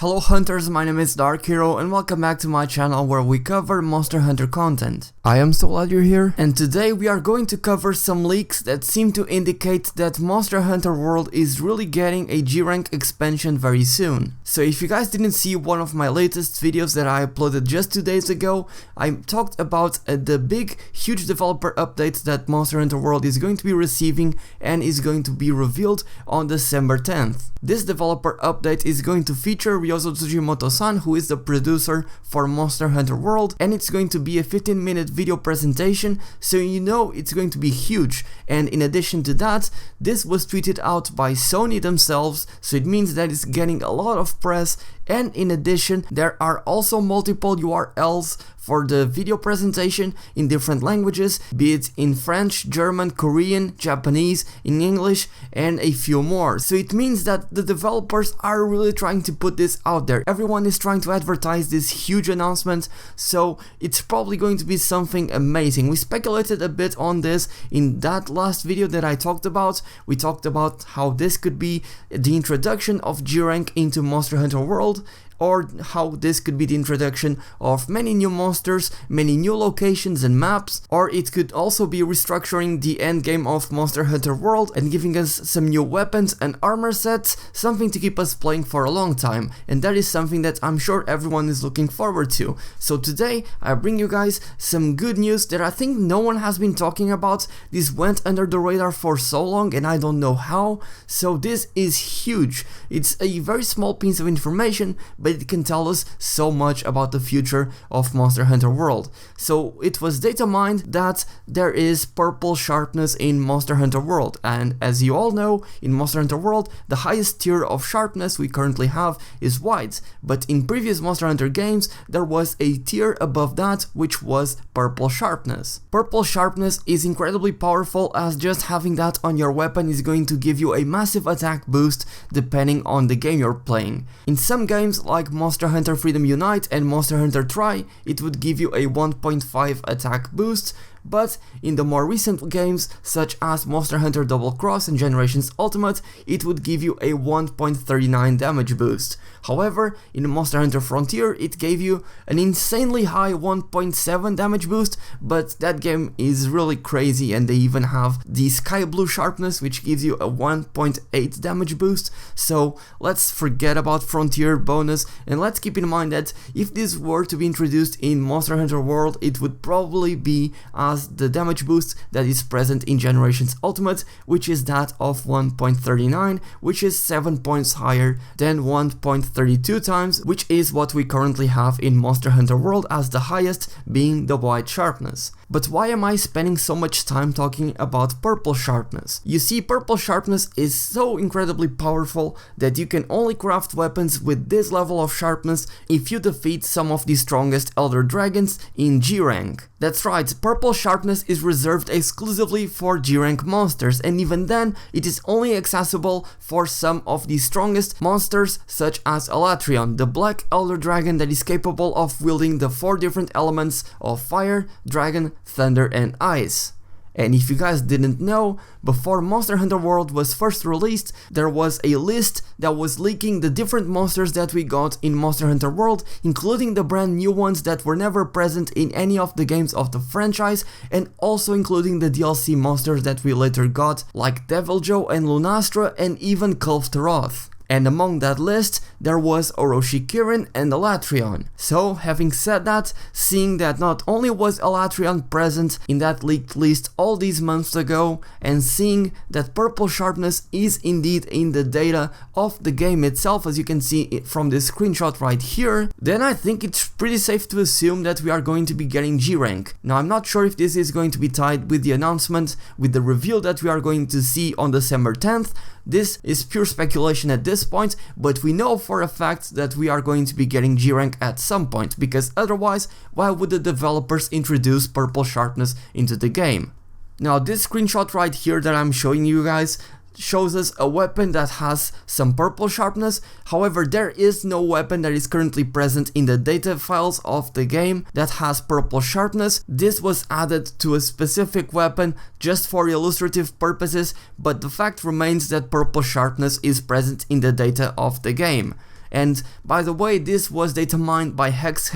Hello hunters, my name is DarkHero and welcome back to my channel where we cover Monster Hunter content. I am so glad you're here, and today we are going to cover some leaks that seem to indicate that Monster Hunter World is really getting a G-Rank expansion very soon. So if you guys didn't see one of my latest videos that I uploaded just 2 days ago, I talked about the big, huge developer update that Monster Hunter World is going to be receiving and is going to be revealed on December 10th. This developer update is going to feature Ryozo Tsujimoto-san, who is the producer for Monster Hunter World, and it's going to be a 15-minute video presentation, so you know it's going to be huge. And in addition to that, this was tweeted out by Sony themselves, so it means that it's getting a lot of press. And in addition, there are also multiple URLs for the video presentation in different languages, be it in French, German, Korean, Japanese, in English, and a few more. So it means that the developers are really trying to put this out there. Everyone is trying to advertise this huge announcement, so it's probably going to be something amazing. We speculated a bit on this in that last video that I talked about. We talked about how this could be the introduction of G-Rank into Monster Hunter World, or how this could be the introduction of many new monsters, many new locations and maps, or it could also be restructuring the endgame of Monster Hunter World and giving us some new weapons and armor sets, something to keep us playing for a long time, and that is something that I'm sure everyone is looking forward to. So today I bring you guys some good news that I think no one has been talking about. This went under the radar for so long and I don't know how, so this is huge. It's a very small piece of information, but it can tell us so much about the future of Monster Hunter World. So it was data mined that there is purple sharpness in Monster Hunter World, and as you all know, in Monster Hunter World the highest tier of sharpness we currently have is white, but in previous Monster Hunter games there was a tier above that which was purple sharpness. Purple sharpness is incredibly powerful, as just having that on your weapon is going to give you a massive attack boost depending on the game you're playing. In some games like Monster Hunter Freedom Unite and Monster Hunter Tri, it would give you a 1.5 attack boost, but in the more recent games such as Monster Hunter Double Cross and Generations Ultimate, it would give you a 1.39 damage boost. However, in Monster Hunter Frontier it gave you an insanely high 1.7 damage boost, but that game is really crazy, and they even have the Sky Blue Sharpness which gives you a 1.8 damage boost, so let's forget about Frontier bonus and let's keep in mind that if this were to be introduced in Monster Hunter World, it would probably be as the damage boost that is present in Generations Ultimate, which is that of 1.39, which is 7 points higher than 1.32 times, which is what we currently have in Monster Hunter World, as the highest being the white sharpness. But why am I spending so much time talking about purple sharpness? You see, purple sharpness is so incredibly powerful that you can only craft weapons with this level of sharpness if you defeat some of the strongest Elder Dragons in G-Rank. That's right, purple sharpness is reserved exclusively for G-Rank monsters, and even then it is only accessible for some of the strongest monsters such as Elatrion, the black Elder Dragon that is capable of wielding the 4 different elements of fire, dragon, thunder and ice. And if you guys didn't know, before Monster Hunter World was first released, there was a list that was leaking the different monsters that we got in Monster Hunter World, including the brand new ones that were never present in any of the games of the franchise, and also including the DLC monsters that we later got, like Deviljho and Lunastra and even Kulftaroth. And among that list, there was Orochi Kirin and Elatrion. So, having said that, seeing that not only was Elatrion present in that leaked list all these months ago, and seeing that purple sharpness is indeed in the data of the game itself, as you can see it from this screenshot right here, then I think it's pretty safe to assume that we are going to be getting G-Rank. Now, I'm not sure if this is going to be tied with the announcement, with the reveal that we are going to see on December 10th, This is pure speculation at this point, but we know for a fact that we are going to be getting G-Rank at some point, because otherwise, why would the developers introduce purple sharpness into the game? Now, this screenshot right here that I'm showing you guys shows us a weapon that has some purple sharpness. However, there is no weapon that is currently present in the data files of the game that has purple sharpness. This was added to a specific weapon just for illustrative purposes, but the fact remains that purple sharpness is present in the data of the game. And by the way, this was data mined by Hex,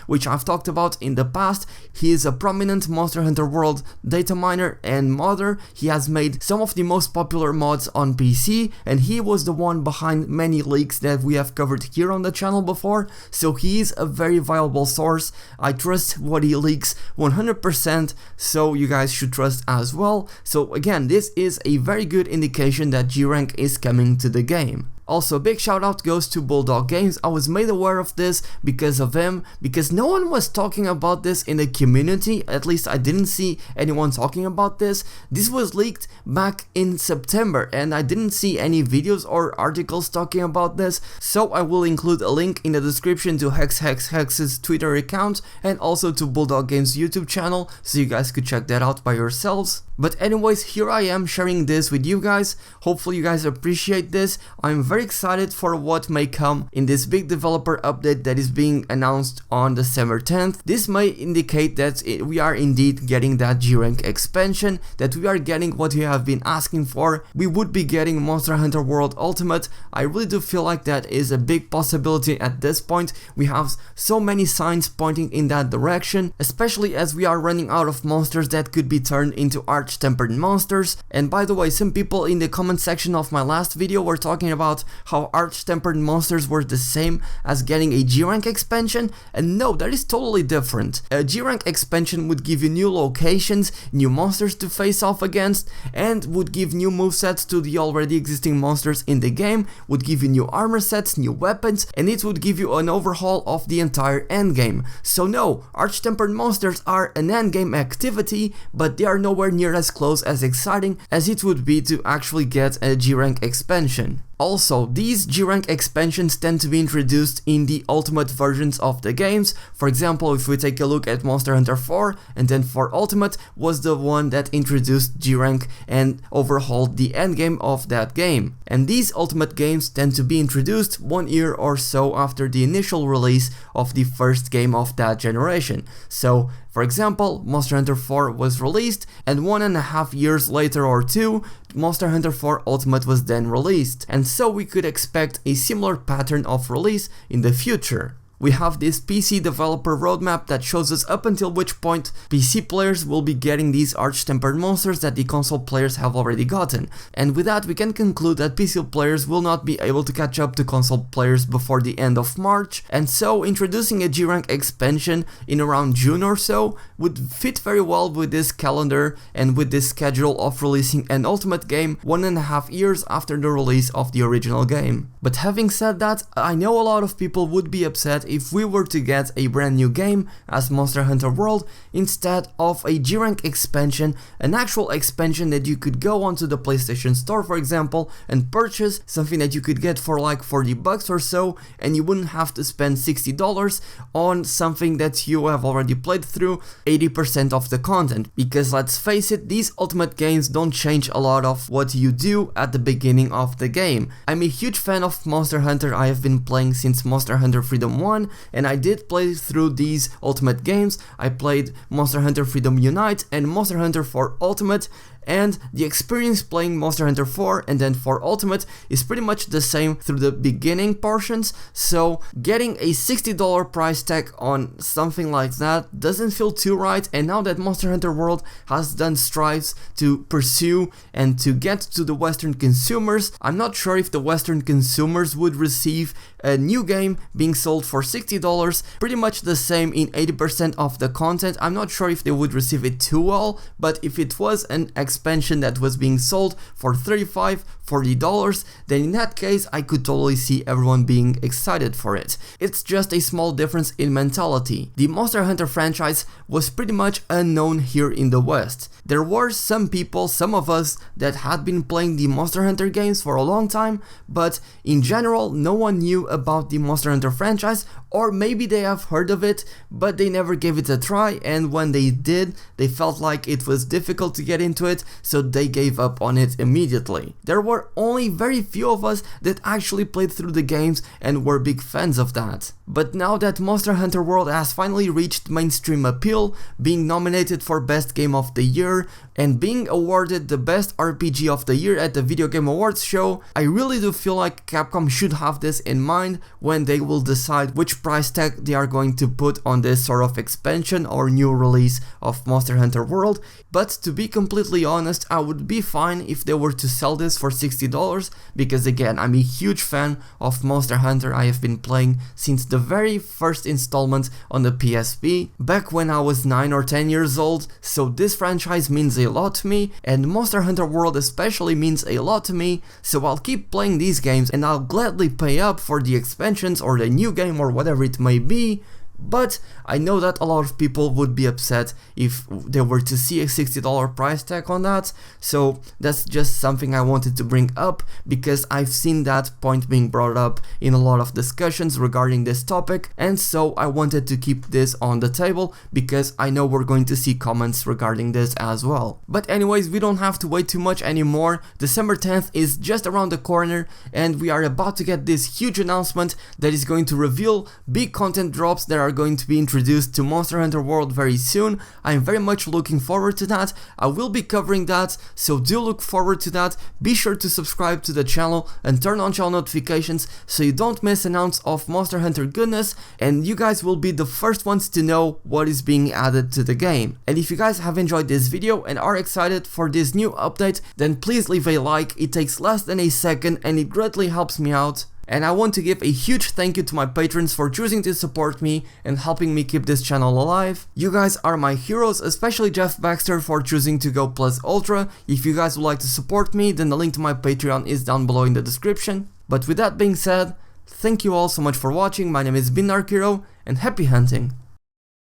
which I've talked about in the past. He is a prominent Monster Hunter World data miner and modder. He has made some of the most popular mods on PC, and he was the one behind many leaks that we have covered here on the channel before, so he is a very viable source. I trust what he leaks 100%, so you guys should trust as well. So again, this is a very good indication that G rank is coming to the game. Also, big shout out goes to Bulldog Games. I was made aware of this because of him, because no one was talking about this in the community. At least I didn't see anyone talking about this. This was leaked back in September and I didn't see any videos or articles talking about this, so I will include a link in the description to Hex's Twitter account and also to Bulldog Games YouTube channel, so you guys could check that out by yourselves. But anyways, here I am sharing this with you guys. Hopefully you guys appreciate this. I'm very excited for what may come in this big developer update that is being announced on December 10th. This may indicate that we are indeed getting that G rank expansion, that we are getting what we have been asking for. We would be getting Monster Hunter World Ultimate. I really do feel like that is a big possibility at this point. We have so many signs pointing in that direction, especially as we are running out of monsters that could be turned into arch-tempered monsters. And by the way, some people in the comment section of my last video were talking about how arch-tempered monsters were the same as getting a G rank expansion, and no, that is totally different. A G rank expansion would give you new locations, new monsters to face off against, and would give new movesets to the already existing monsters in the game, would give you new armor sets, new weapons, and it would give you an overhaul of the entire endgame. So no, arch-tempered monsters are an endgame activity, but they are nowhere near as close as exciting as it would be to actually get a G rank expansion. Also, these G rank expansions tend to be introduced in the ultimate versions of the games. For example, if we take a look at Monster Hunter 4, and then 4 Ultimate was the one that introduced G rank and overhauled the endgame of that game. And these ultimate games tend to be introduced 1 year or so after the initial release of the first game of that generation. So, for example, Monster Hunter 4 was released, and 1.5 years later or 2, Monster Hunter 4 Ultimate was then released, and so we could expect a similar pattern of release in the future. We have this PC developer roadmap that shows us up until which point PC players will be getting these arch-tempered monsters that the console players have already gotten. And with that, we can conclude that PC players will not be able to catch up to console players before the end of March, and so introducing a G rank expansion in around June or so would fit very well with this calendar and with this schedule of releasing an ultimate game 1.5 years after the release of the original game. But having said that, I know a lot of people would be upset if we were to get a brand new game as Monster Hunter World instead of a G rank expansion, an actual expansion that you could go onto the PlayStation Store, for example, and purchase, something that you could get for like 40 bucks or so, and you wouldn't have to spend $60 on something that you have already played through 80% of the content. Because let's face it, these ultimate games don't change a lot of what you do at the beginning of the game. I'm a huge fan of Monster Hunter. I have been playing since Monster Hunter Freedom 1, and I did play through these ultimate games. I played Monster Hunter Freedom Unite and Monster Hunter 4 Ultimate, and the experience playing Monster Hunter 4 and then 4 Ultimate is pretty much the same through the beginning portions, so getting a $60 price tag on something like that doesn't feel too right. And now that Monster Hunter World has done strides to pursue and to get to the Western consumers, I'm not sure if the Western consumers would receive a new game being sold for $60, pretty much the same in 80% of the content. I'm not sure if they would receive it too well, but if it was an expansion that was being sold for $35, $40, then in that case I could totally see everyone being excited for it. It's just a small difference in mentality. The Monster Hunter franchise was pretty much unknown here in the West. There were some people, some of us, that had been playing the Monster Hunter games for a long time, but in general no one knew about the Monster Hunter franchise, or maybe they have heard of it but they never gave it a try, and when they did they felt like it was difficult to get into it, so they gave up on it immediately. There were only very few of us that actually played through the games and were big fans of that. But now that Monster Hunter World has finally reached mainstream appeal, being nominated for Best Game of the Year, and being awarded the best RPG of the year at the Video Game Awards show, I really do feel like Capcom should have this in mind when they will decide which price tag they are going to put on this sort of expansion or new release of Monster Hunter World. But to be completely honest, I would be fine if they were to sell this for $60, because again, I'm a huge fan of Monster Hunter. I have been playing since the very first installment on the PSP, back when I was 9 or 10 years old, so this franchise means a lot to me, and Monster Hunter World especially means a lot to me, so I'll keep playing these games and I'll gladly pay up for the expansions or the new game or whatever it may be. But I know that a lot of people would be upset if they were to see a $60 price tag on that, so that's just something I wanted to bring up, because I've seen that point being brought up in a lot of discussions regarding this topic, and so I wanted to keep this on the table because I know we're going to see comments regarding this as well. But anyways, we don't have to wait too much anymore. December 10th is just around the corner, and we are about to get this huge announcement that is going to reveal big content drops that are going to be introduced to Monster Hunter World very soon. I'm very much looking forward to that. I will be covering that, so do look forward to that. Be sure to subscribe to the channel and turn on channel notifications so you don't miss an ounce of Monster Hunter goodness, and you guys will be the first ones to know what is being added to the game. And if you guys have enjoyed this video and are excited for this new update, then please leave a like. It takes less than a second and it greatly helps me out. And I want to give a huge thank you to my patrons for choosing to support me and helping me keep this channel alive. You guys are my heroes, especially Jeff Baxter for choosing to go Plus Ultra. If you guys would like to support me, then the link to my Patreon is down below in the description. But with that being said, thank you all so much for watching. My name is DarkHero, and happy hunting!